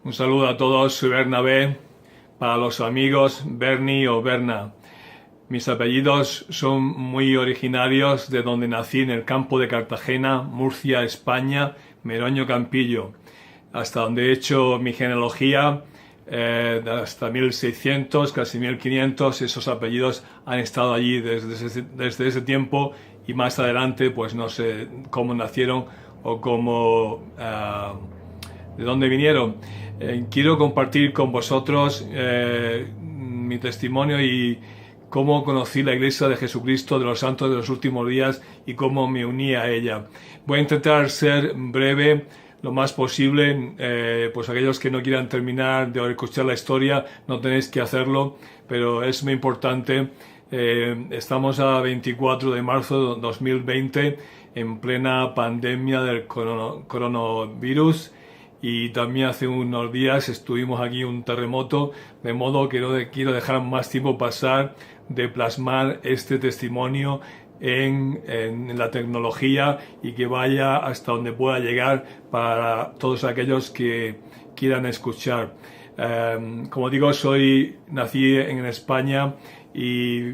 Un saludo a todos, soy Bernabé, para los amigos Bernie o Berna. Mis apellidos son muy originarios de donde nací, en el campo de Cartagena, Murcia, España, Meroño Campillo, hasta donde he hecho mi genealogía, hasta 1600, casi 1500, esos apellidos han estado allí desde ese tiempo, y más adelante pues no sé cómo nacieron o cómo, de dónde vinieron. Quiero compartir con vosotros mi testimonio y cómo conocí la Iglesia de Jesucristo de los Santos de los Últimos Días y cómo me uní a ella. Voy a intentar ser breve lo más posible, pues aquellos que no quieran terminar de escuchar la historia no tenéis que hacerlo, pero es muy importante. Estamos a 24 de marzo de 2020, en plena pandemia del coronavirus, y también hace unos días estuvimos aquí un terremoto, de modo que no quiero dejar más tiempo pasar de plasmar este testimonio en la tecnología y que vaya hasta donde pueda llegar para todos aquellos que quieran escuchar. Como digo, nací en España y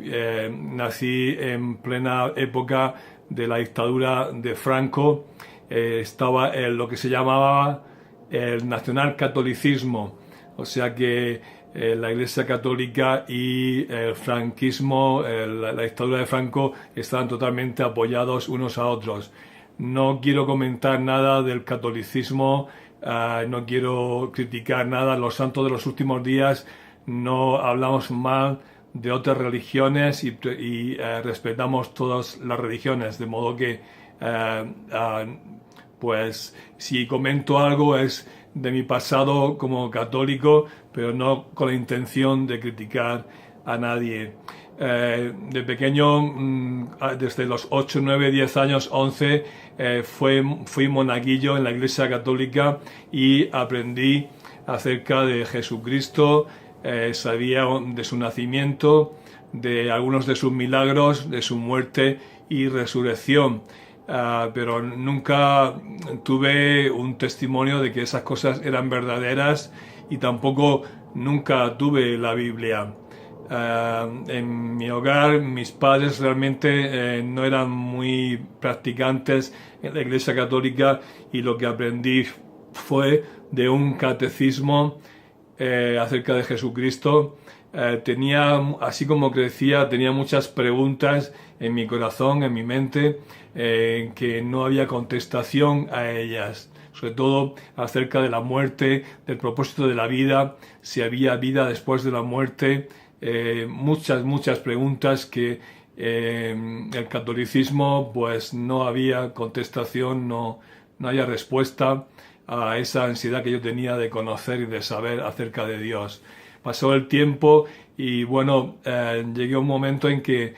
nací en plena época de la dictadura de Franco. Estaba lo que se llamaba el nacionalcatolicismo, o sea que la Iglesia Católica y el franquismo, la dictadura de Franco, estaban totalmente apoyados unos a otros. No quiero comentar nada del catolicismo, no quiero criticar nada. Los santos de los últimos días no hablamos mal de otras religiones y respetamos todas las religiones, de modo que pues si comento algo es de mi pasado como católico, pero no con la intención de criticar a nadie. De pequeño, desde los 8, 9, 10 años, 11, fui monaguillo en la Iglesia Católica y aprendí acerca de Jesucristo, sabía de su nacimiento, de algunos de sus milagros, de su muerte y resurrección. Pero nunca tuve un testimonio de que esas cosas eran verdaderas, y tampoco nunca tuve la Biblia. En mi hogar mis padres realmente no eran muy practicantes en la Iglesia Católica, y lo que aprendí fue de un catecismo acerca de Jesucristo. Así como crecía, tenía muchas preguntas en mi corazón, en mi mente, que no había contestación a ellas, sobre todo acerca de la muerte, del propósito de la vida, si había vida después de la muerte, muchas preguntas que el catolicismo pues no había contestación, no había respuesta a esa ansiedad que yo tenía de conocer y de saber acerca de Dios. Pasó el tiempo y bueno, llegué a un momento en que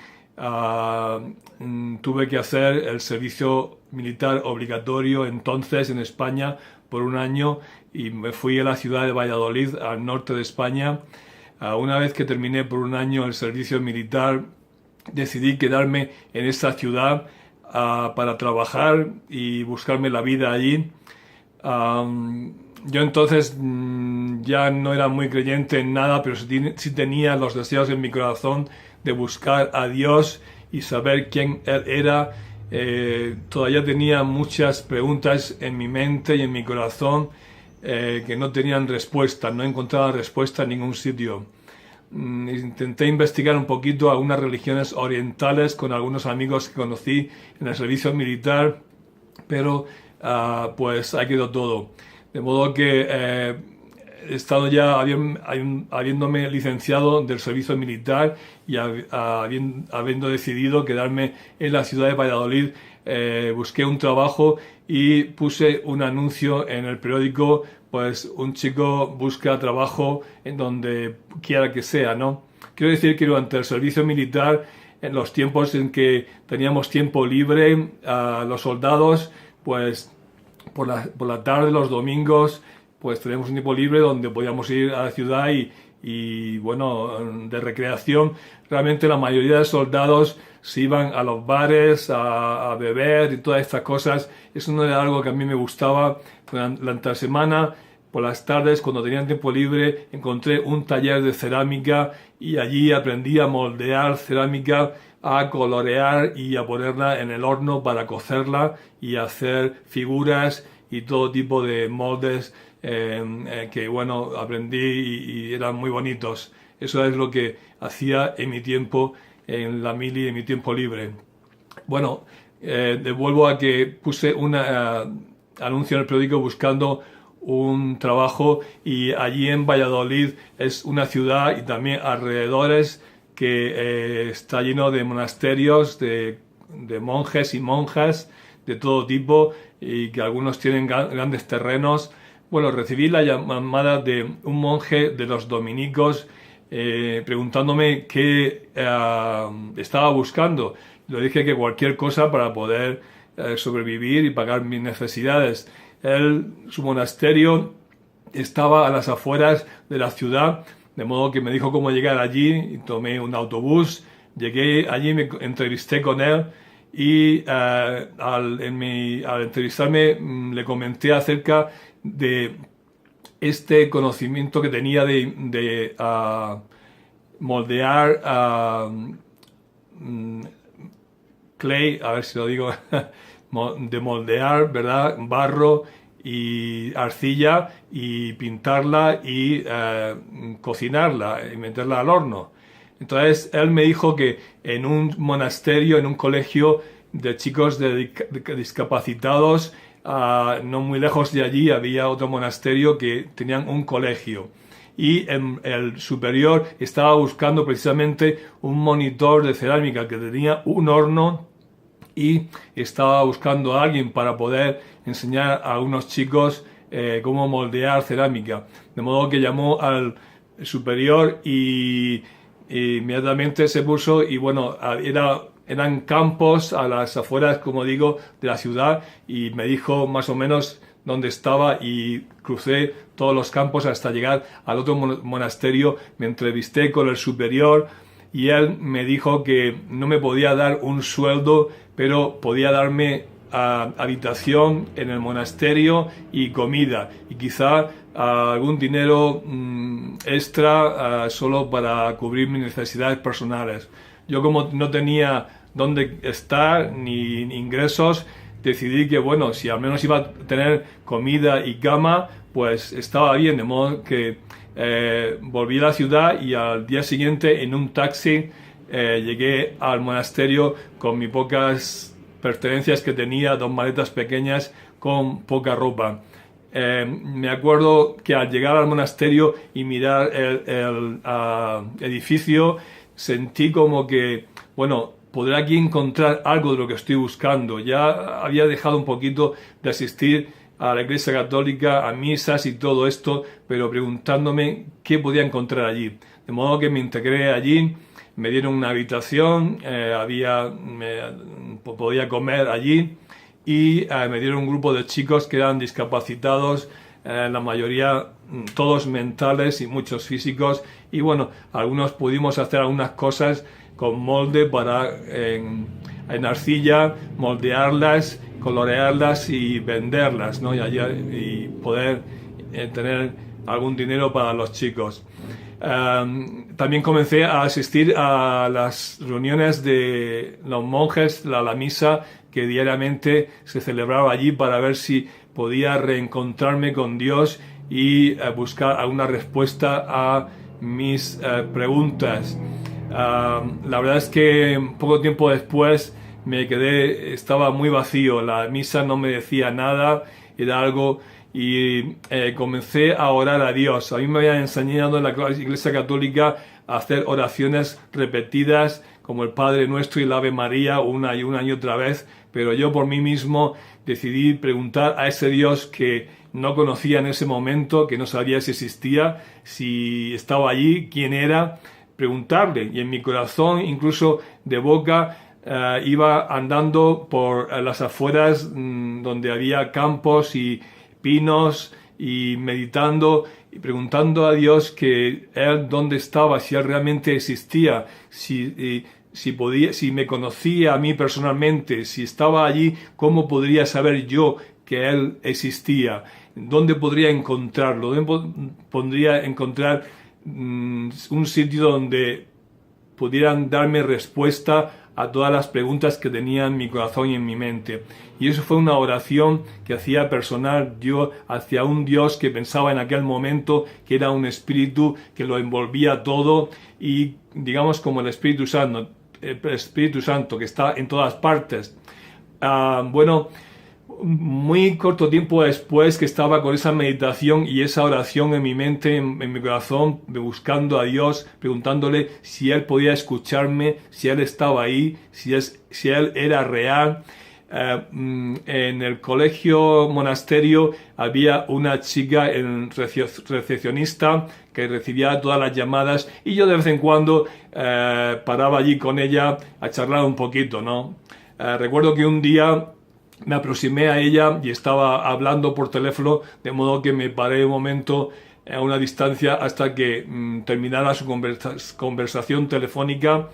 tuve que hacer el servicio militar obligatorio entonces en España por un año, y me fui a la ciudad de Valladolid, al norte de España. Una vez que terminé por un año el servicio militar, decidí quedarme en esta ciudad para trabajar y buscarme la vida allí. Yo entonces ya no era muy creyente en nada, pero sí tenía los deseos en mi corazón de buscar a Dios y saber quién Él era. Todavía tenía muchas preguntas en mi mente y en mi corazón que no tenían respuesta, no encontraba respuesta en ningún sitio. Intenté investigar un poquito algunas religiones orientales con algunos amigos que conocí en el servicio militar, pero pues ha quedado todo. De modo que he estado ya habiéndome licenciado del servicio militar y habiendo decidido quedarme en la ciudad de Valladolid, busqué un trabajo y puse un anuncio en el periódico, pues un chico busca trabajo en donde quiera que sea, ¿no? Quiero decir que durante el servicio militar, en los tiempos en que teníamos tiempo libre, los soldados, pues por la tarde, los domingos, pues teníamos un tiempo libre donde podíamos ir a la ciudad y bueno, de recreación. Realmente la mayoría de soldados se iban a los bares a beber y todas estas cosas. Eso no era algo que a mí me gustaba. Durante la semana por las tardes, cuando tenía tiempo libre, encontré un taller de cerámica y allí aprendí a moldear cerámica, a colorear y a ponerla en el horno para cocerla y hacer figuras y todo tipo de moldes que bueno, aprendí y eran muy bonitos. Eso es lo que hacía en mi tiempo en la mili, en mi tiempo libre. Bueno, devuelvo a que puse un anuncio en el periódico buscando un trabajo y allí en Valladolid es una ciudad y también alrededores que está lleno de monasterios, de monjes y monjas de todo tipo y que algunos tienen grandes terrenos. Bueno, recibí la llamada de un monje de los dominicos preguntándome qué estaba buscando. Le dije que cualquier cosa para poder sobrevivir y pagar mis necesidades. Su monasterio estaba a las afueras de la ciudad, de modo que me dijo cómo llegar allí y tomé un autobús. Llegué allí, me entrevisté con él y al entrevistarme le comenté acerca de este conocimiento que tenía de moldear clay, a ver si lo digo, de moldear, ¿verdad? Barro y arcilla y pintarla y cocinarla y meterla al horno. Entonces él me dijo que en un monasterio, en un colegio de chicos discapacitados, no muy lejos de allí había otro monasterio que tenían un colegio. Y el superior estaba buscando precisamente un monitor de cerámica que tenía un horno y estaba buscando a alguien para poder enseñar a unos chicos cómo moldear cerámica. De modo que llamó al superior y inmediatamente se puso y bueno, eran campos a las afueras, como digo, de la ciudad y me dijo más o menos dónde estaba y crucé todos los campos hasta llegar al otro monasterio. Me entrevisté con el superior y él me dijo que no me podía dar un sueldo, pero podía darme habitación en el monasterio y comida y quizá algún dinero extra solo para cubrir mis necesidades personales. Yo, como no tenía dónde estar ni ingresos, decidí que bueno, si al menos iba a tener comida y cama, pues estaba bien, de modo que volví a la ciudad y al día siguiente en un taxi llegué al monasterio con mis pocas pertenencias que tenía, 2 maletas pequeñas con poca ropa. Me acuerdo que al llegar al monasterio y mirar el edificio, sentí como que, bueno, podré aquí encontrar algo de lo que estoy buscando. Ya había dejado un poquito de asistir a la Iglesia Católica, a misas y todo esto, pero preguntándome qué podía encontrar allí. De modo que me integré allí, me dieron una habitación, podía comer allí y me dieron un grupo de chicos que eran discapacitados, la mayoría todos mentales y muchos físicos, y bueno, algunos pudimos hacer algunas cosas con molde para en arcilla, moldearlas, colorearlas y venderlas, ¿no? y poder tener algún dinero para los chicos. También comencé a asistir a las reuniones de los monjes, la misa que diariamente se celebraba allí para ver si podía reencontrarme con Dios y buscar alguna respuesta a mis preguntas. La verdad es que poco tiempo después estaba muy vacío, la misa no me decía nada, era algo, y comencé a orar a Dios. A mí me habían enseñado en la Iglesia Católica a hacer oraciones repetidas como el Padre Nuestro y el Ave María una y otra vez, pero yo por mí mismo decidí preguntar a ese Dios que no conocía en ese momento, que no sabía si existía, si estaba allí, quién era, preguntarle. Y en mi corazón, incluso de boca, iba andando por las afueras donde había campos y pinos y meditando y preguntando a Dios que Él dónde estaba, si Él realmente existía, si me conocía a mí personalmente, si estaba allí, cómo podría saber yo que Él existía. ¿dónde podría encontrarlo? ¿Dónde podría encontrar un sitio donde pudieran darme respuesta a todas las preguntas que tenía en mi corazón y en mi mente? Y eso fue una oración que hacía personal yo hacia un Dios que pensaba en aquel momento que era un espíritu que lo envolvía todo, y digamos como el Espíritu Santo que está en todas partes. Bueno, muy corto tiempo después que estaba con esa meditación y esa oración en mi mente, en mi corazón, buscando a Dios, preguntándole si Él podía escucharme, si Él estaba ahí, si Él era real. En el colegio monasterio había una chica recepcionista que recibía todas las llamadas, y yo de vez en cuando paraba allí con ella a charlar un poquito, ¿no? Recuerdo que un día me aproximé a ella y estaba hablando por teléfono, de modo que me paré un momento a una distancia hasta que terminara su conversación telefónica.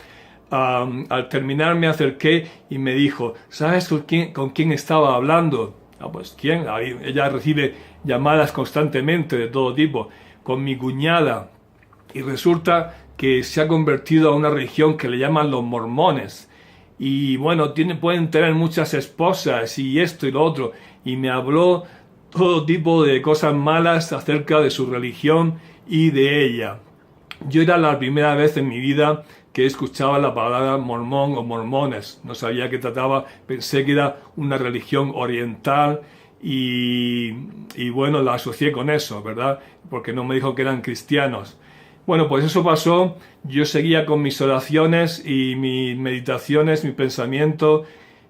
Al terminar me acerqué y me dijo: ¿sabes con quién estaba hablando? Pues ¿quién? Ella recibe llamadas constantemente de todo tipo. Con mi cuñada. Y resulta que se ha convertido a una religión que le llaman los mormones. Y bueno, pueden tener muchas esposas y esto y lo otro. Y me habló todo tipo de cosas malas acerca de su religión y de ella. Yo era la primera vez en mi vida que escuchaba la palabra mormón o mormones. No sabía qué trataba, pensé que era una religión oriental y bueno, la asocié con eso, ¿verdad? Porque no me dijo que eran cristianos. Bueno, pues eso pasó. Yo seguía con mis oraciones y mis meditaciones, mi pensamiento,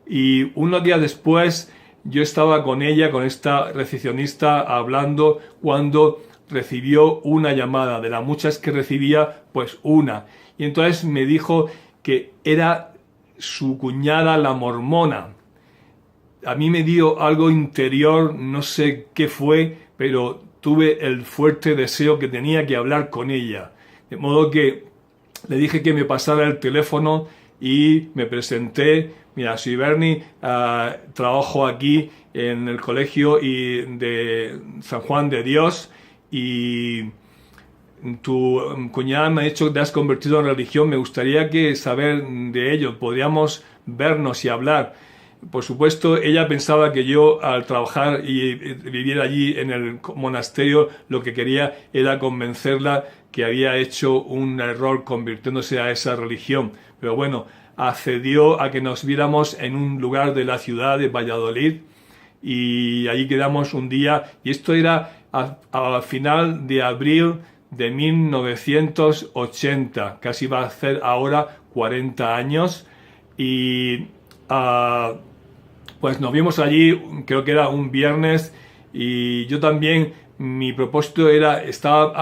y unos días después yo estaba con ella, con esta recepcionista, hablando, cuando recibió una llamada. De las muchas que recibía, pues una. Y entonces me dijo que era su cuñada, la mormona. A mí me dio algo interior, no sé qué fue, pero tuve el fuerte deseo que tenía que hablar con ella. De modo que le dije que me pasara el teléfono y me presenté. Mira, soy Bernie, trabajo aquí en el colegio de San Juan de Dios, y tu cuñada me ha dicho que te has convertido en religión. Me gustaría saber de ello. Podríamos vernos y hablar. Por supuesto, ella pensaba que yo, al trabajar y vivir allí en el monasterio, lo que quería era convencerla que había hecho un error convirtiéndose a esa religión. Pero bueno, accedió a que nos viéramos en un lugar de la ciudad de Valladolid, y allí quedamos un día, y esto era a final de abril de 1980, casi va a hacer ahora 40 años, y pues nos vimos allí, creo que era un viernes, y yo también, mi propósito estaba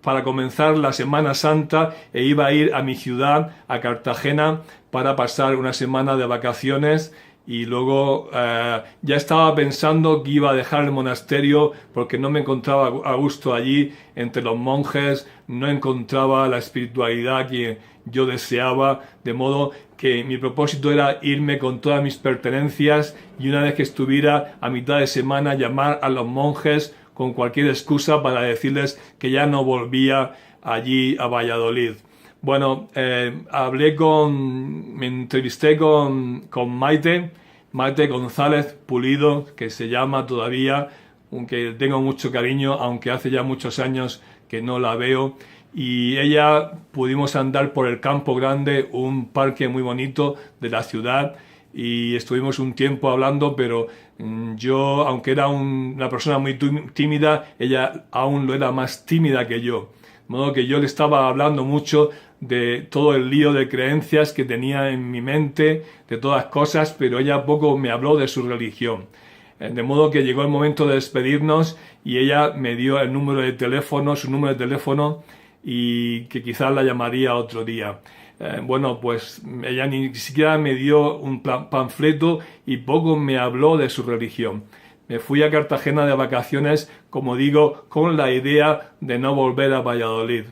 para comenzar la Semana Santa, e iba a ir a mi ciudad, a Cartagena, para pasar una semana de vacaciones. Y luego ya estaba pensando que iba a dejar el monasterio porque no me encontraba a gusto allí entre los monjes, no encontraba la espiritualidad que yo deseaba, de modo que mi propósito era irme con todas mis pertenencias, y una vez que estuviera a mitad de semana llamar a los monjes con cualquier excusa para decirles que ya no volvía allí a Valladolid. Bueno, me entrevisté con Maite González Pulido, que se llama todavía, aunque tengo mucho cariño, aunque hace ya muchos años que no la veo. Y ella pudimos andar por el Campo Grande, un parque muy bonito de la ciudad, y estuvimos un tiempo hablando, pero yo, aunque era una persona muy tímida, ella aún lo era más tímida que yo. De modo que yo le estaba hablando mucho de todo el lío de creencias que tenía en mi mente, de todas cosas, pero ella poco me habló de su religión. De modo que llegó el momento de despedirnos, y ella me dio su número de teléfono, y que quizás la llamaría otro día. Bueno, pues ella ni siquiera me dio un panfleto y poco me habló de su religión. Me fui a Cartagena de vacaciones, como digo, con la idea de no volver a Valladolid.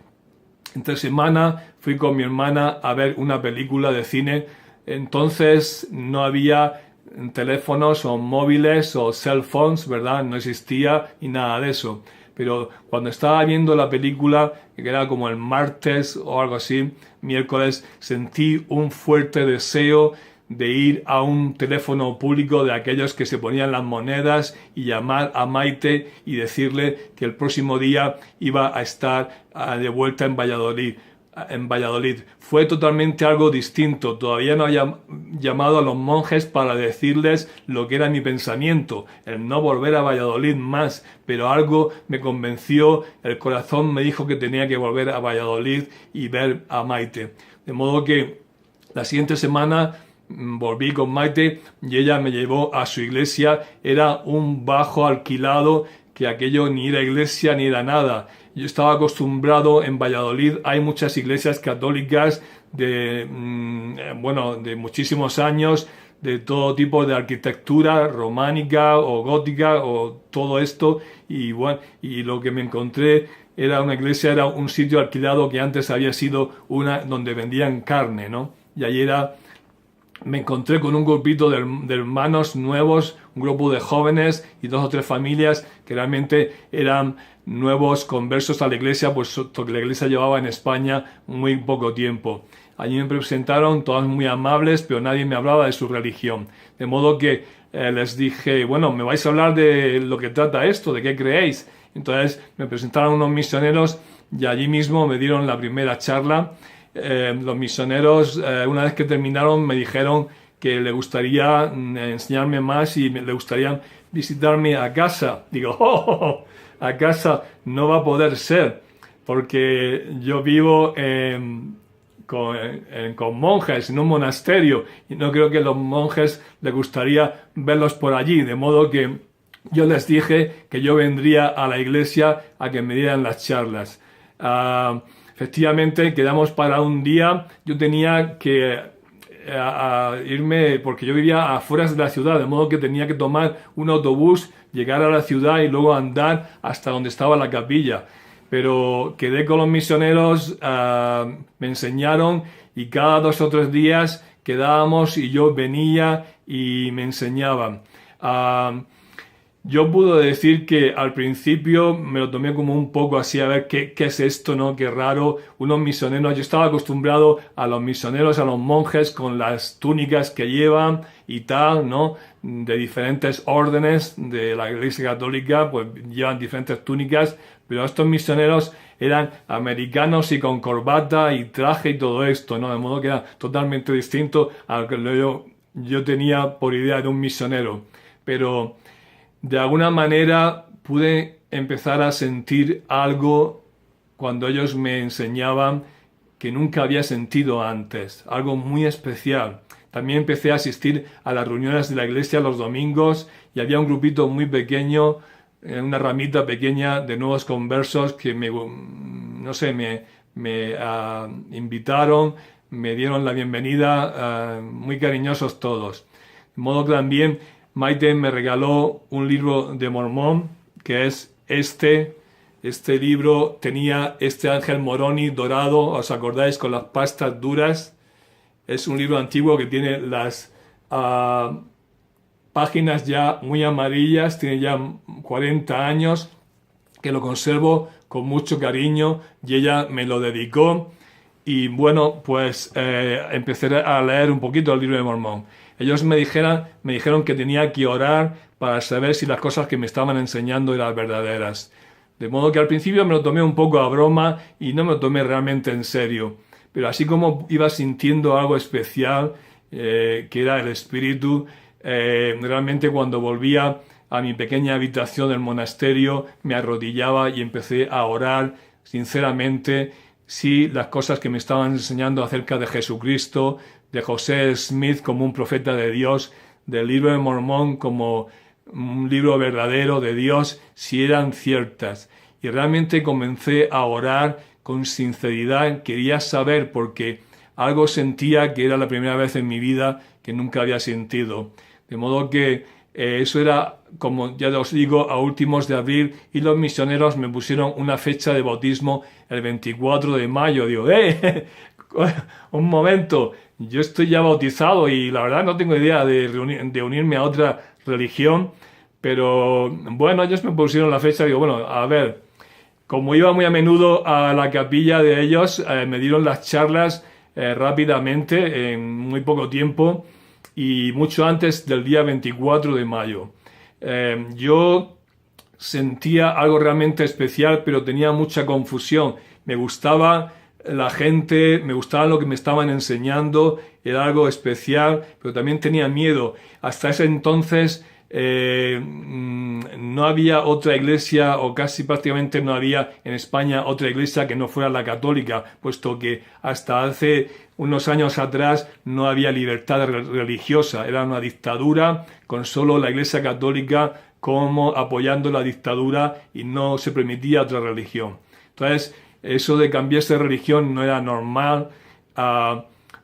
Entre semana fui con mi hermana a ver una película de cine. Entonces no había teléfonos o móviles o cell phones, ¿verdad? No existía y nada de eso. Pero cuando estaba viendo la película, que era como el martes o algo así, miércoles, sentí un fuerte deseo de ir a un teléfono público de aquellos que se ponían las monedas y llamar a Maite y decirle que el próximo día iba a estar de vuelta en Valladolid. Fue totalmente algo distinto. Todavía no había llamado a los monjes para decirles lo que era mi pensamiento, el no volver a Valladolid más, pero algo me convenció, el corazón me dijo que tenía que volver a Valladolid y ver a Maite. De modo que la siguiente semana volví con Maite y ella me llevó a su iglesia. Era un bajo alquilado, que aquello ni era iglesia ni era nada. Yo estaba acostumbrado en Valladolid, hay muchas iglesias católicas de muchísimos años, de todo tipo de arquitectura románica o gótica o todo esto, y bueno, y lo que me encontré era una iglesia, era un sitio alquilado que antes había sido una donde vendían carne, ¿no? Y allí me encontré con un grupito de hermanos nuevos, un grupo de jóvenes y 2 o 3 familias que realmente eran nuevos conversos a la iglesia, puesto que la iglesia llevaba en España muy poco tiempo. Allí me presentaron, todos muy amables, pero nadie me hablaba de su religión. De modo que les dije, bueno, ¿me vais a hablar de lo que trata esto? ¿De qué creéis? Entonces me presentaron unos misioneros y allí mismo me dieron la primera charla. Los misioneros, una vez que terminaron, me dijeron que le gustaría enseñarme más y le gustaría visitarme a casa. Digo, a casa no va a poder ser, porque yo vivo con monjes en un monasterio y no creo que a los monjes les gustaría verlos por allí, de modo que yo les dije que yo vendría a la iglesia a que me dieran las charlas. Efectivamente, quedamos para un día. Yo tenía que irme, porque yo vivía afuera de la ciudad, de modo que tenía que tomar un autobús, llegar a la ciudad y luego andar hasta donde estaba la capilla. Pero quedé con los misioneros, me enseñaron, y cada 2 o 3 días quedábamos y yo venía y me enseñaban. Yo puedo decir que al principio me lo tomé como un poco así, a ver qué es esto, ¿no? Qué raro, unos misioneros. Yo estaba acostumbrado a los misioneros, a los monjes con las túnicas que llevan y tal, ¿no? De diferentes órdenes de la Iglesia Católica, pues llevan diferentes túnicas, pero estos misioneros eran americanos y con corbata y traje y todo esto, ¿no? De modo que era totalmente distinto a lo que yo tenía por idea de un misionero. Pero de alguna manera pude empezar a sentir algo cuando ellos me enseñaban que nunca había sentido antes, algo muy especial. También empecé a asistir a las reuniones de la iglesia los domingos y había un grupito muy pequeño, una ramita pequeña de nuevos conversos que me invitaron, me dieron la bienvenida, muy cariñosos todos. De modo que también Maite me regaló un libro de Mormón, que es este libro. Tenía este ángel Moroni dorado, ¿os acordáis? Con las pastas duras. Es un libro antiguo que tiene las páginas ya muy amarillas, tiene ya 40 años, que lo conservo con mucho cariño y ella me lo dedicó. Y bueno, pues empecé a leer un poquito el libro de Mormón. Ellos me dijeron que tenía que orar para saber si las cosas que me estaban enseñando eran verdaderas. De modo que al principio me lo tomé un poco a broma y no me lo tomé realmente en serio. Pero así como iba sintiendo algo especial, que era el espíritu, realmente cuando volvía a mi pequeña habitación del monasterio, me arrodillaba y empecé a orar sinceramente si las cosas que me estaban enseñando acerca de Jesucristo, de José Smith como un profeta de Dios, del libro de Mormón como un libro verdadero de Dios, si eran ciertas. Y realmente comencé a orar con sinceridad, quería saber porque algo sentía que era la primera vez en mi vida que nunca había sentido. De modo que eso era, como ya os digo, a últimos de abril, y los misioneros me pusieron una fecha de bautismo el 24 de mayo. Digo, un momento, yo estoy ya bautizado y la verdad no tengo idea de unirme a otra religión, pero bueno, ellos me pusieron la fecha y digo, bueno, a ver, como iba muy a menudo a la capilla de ellos, me dieron las charlas rápidamente, en muy poco tiempo y mucho antes del día 24 de mayo. Yo sentía algo realmente especial, pero tenía mucha confusión. Me gustaba la gente, me gustaba lo que me estaban enseñando, era algo especial, pero también tenía miedo. Hasta ese entonces no había otra iglesia, o casi prácticamente no había en España otra iglesia que no fuera la católica, puesto que hasta hace unos años atrás no había libertad religiosa, era una dictadura con solo la iglesia católica como apoyando la dictadura y no se permitía otra religión. Entonces, eso de cambiarse de religión no era normal,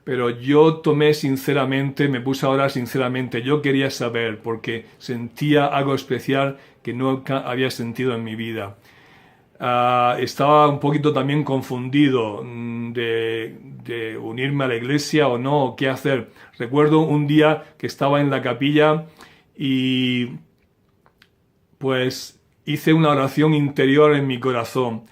pero yo tomé sinceramente, me puse a orar sinceramente, yo quería saber porque sentía algo especial que nunca había sentido en mi vida. Estaba un poquito también confundido de unirme a la iglesia o no, o qué hacer. Recuerdo un día que estaba en la capilla y pues hice una oración interior en mi corazón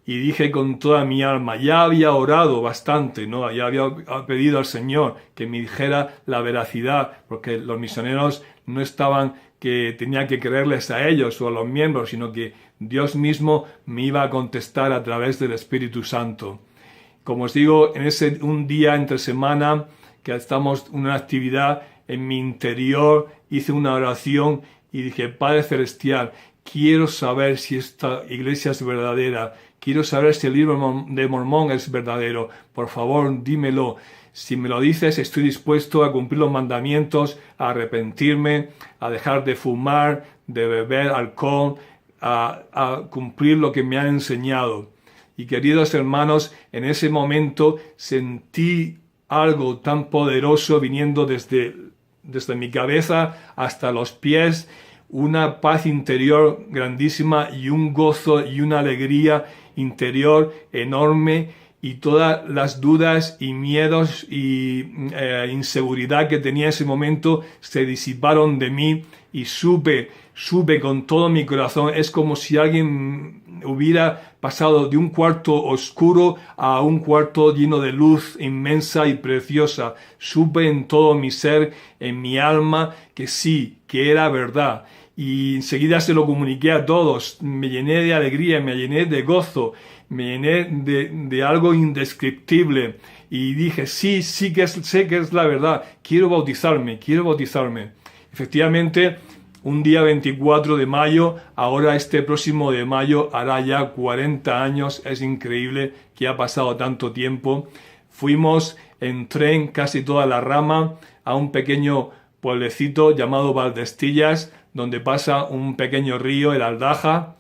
y dije con toda mi alma, ya había orado bastante, ¿no? Ya había pedido al Señor que me dijera la veracidad, porque los misioneros no estaban que tenía que creerles a ellos o a los miembros, sino que Dios mismo me iba a contestar a través del Espíritu Santo. Como os digo, en un día entre semana que estamos en una actividad, en mi interior hice una oración y dije, Padre Celestial, quiero saber si esta iglesia es verdadera, quiero saber si el libro de Mormón es verdadero, por favor dímelo. Si me lo dices, estoy dispuesto a cumplir los mandamientos, a arrepentirme, a dejar de fumar, de beber alcohol, a cumplir lo que me han enseñado. Y queridos hermanos, en ese momento sentí algo tan poderoso viniendo desde mi cabeza hasta los pies, una paz interior grandísima y un gozo y una alegría interior enorme, y todas las dudas y miedos y inseguridad que tenía en ese momento se disiparon de mí y supe con todo mi corazón. Es como si alguien hubiera pasado de un cuarto oscuro a un cuarto lleno de luz inmensa y preciosa. Supe en todo mi ser, en mi alma, que sí, que era verdad. Y enseguida se lo comuniqué a todos. Me llené de alegría, me llené de gozo, me llené de algo indescriptible. Y dije, sí que sé que es la verdad. Quiero bautizarme. Efectivamente, un día 24 de mayo, ahora este próximo de mayo, hará ya 40 años. Es increíble que ha pasado tanto tiempo. Fuimos en tren casi toda la rama a un pequeño pueblecito llamado Valdestillas, donde pasa un pequeño río, el Aldaja,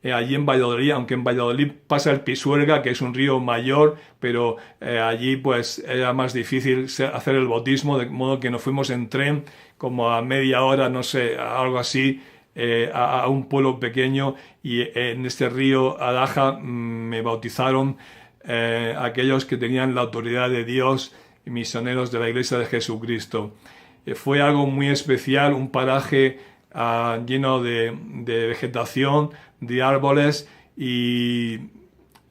allí en Valladolid, aunque en Valladolid pasa el Pisuerga, que es un río mayor, pero allí pues era más difícil hacer el bautismo, de modo que nos fuimos en tren como a media hora, no sé, algo así, a un pueblo pequeño, y en este río Aldaja me bautizaron aquellos que tenían la autoridad de Dios, misioneros de la Iglesia de Jesucristo. Fue algo muy especial, un paraje lleno de vegetación, de árboles y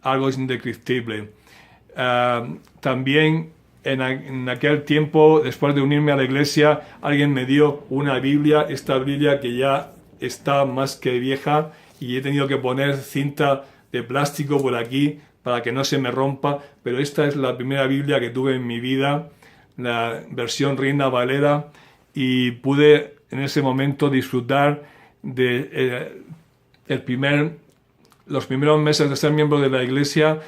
algo indescriptible. También en aquel tiempo, después de unirme a la iglesia, alguien me dio una Biblia, esta Biblia que ya está más que vieja, y he tenido que poner cinta de plástico por aquí para que no se me rompa, pero esta es la primera Biblia que tuve en mi vida, la versión Reina Valera, y pude en ese momento disfrutar de los primeros meses de ser miembro de la iglesia.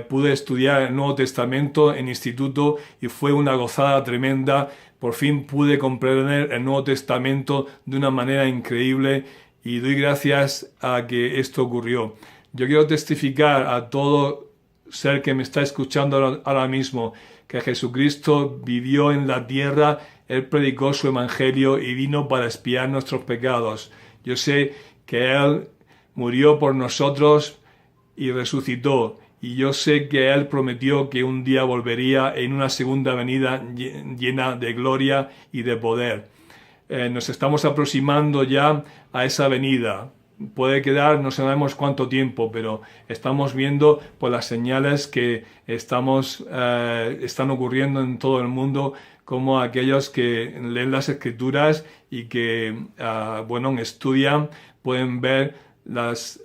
Pude estudiar el Nuevo Testamento en instituto y fue una gozada tremenda. Por fin pude comprender el Nuevo Testamento de una manera increíble y doy gracias a que esto ocurrió. Yo quiero testificar a todo ser que me está escuchando ahora mismo que Jesucristo vivió en la tierra, Él predicó su evangelio y vino para expiar nuestros pecados. Yo sé que Él murió por nosotros y resucitó, y yo sé que Él prometió que un día volvería en una segunda venida llena de gloria y de poder. Nos estamos aproximando ya a esa venida. Puede quedar no sabemos cuánto tiempo, pero estamos viendo por las señales que están ocurriendo en todo el mundo, como aquellos que leen las Escrituras y que estudian pueden ver las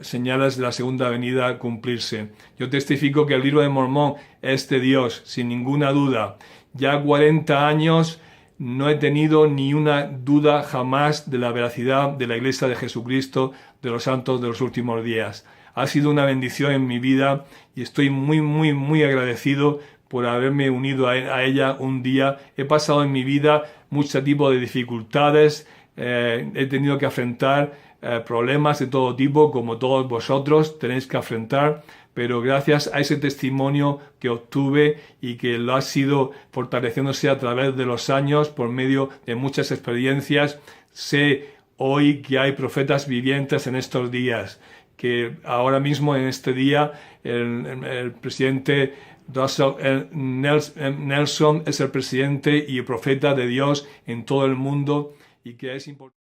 señales de la segunda venida cumplirse. Yo testifico que el libro de Mormón es de Dios, sin ninguna duda. Ya 40 años no he tenido ni una duda jamás de la veracidad de la Iglesia de Jesucristo, de los santos de los últimos días. Ha sido una bendición en mi vida y estoy muy, muy, muy agradecido por haberme unido a ella un día. He pasado en mi vida mucho tipo de dificultades, he tenido que afrontar problemas de todo tipo, como todos vosotros tenéis que afrontar, pero gracias a ese testimonio que obtuve y que lo ha sido fortaleciéndose a través de los años por medio de muchas experiencias, sé hoy que hay profetas vivientes en estos días, que ahora mismo en este día el presidente Russell Nelson es el presidente y el profeta de Dios en todo el mundo y que es importante.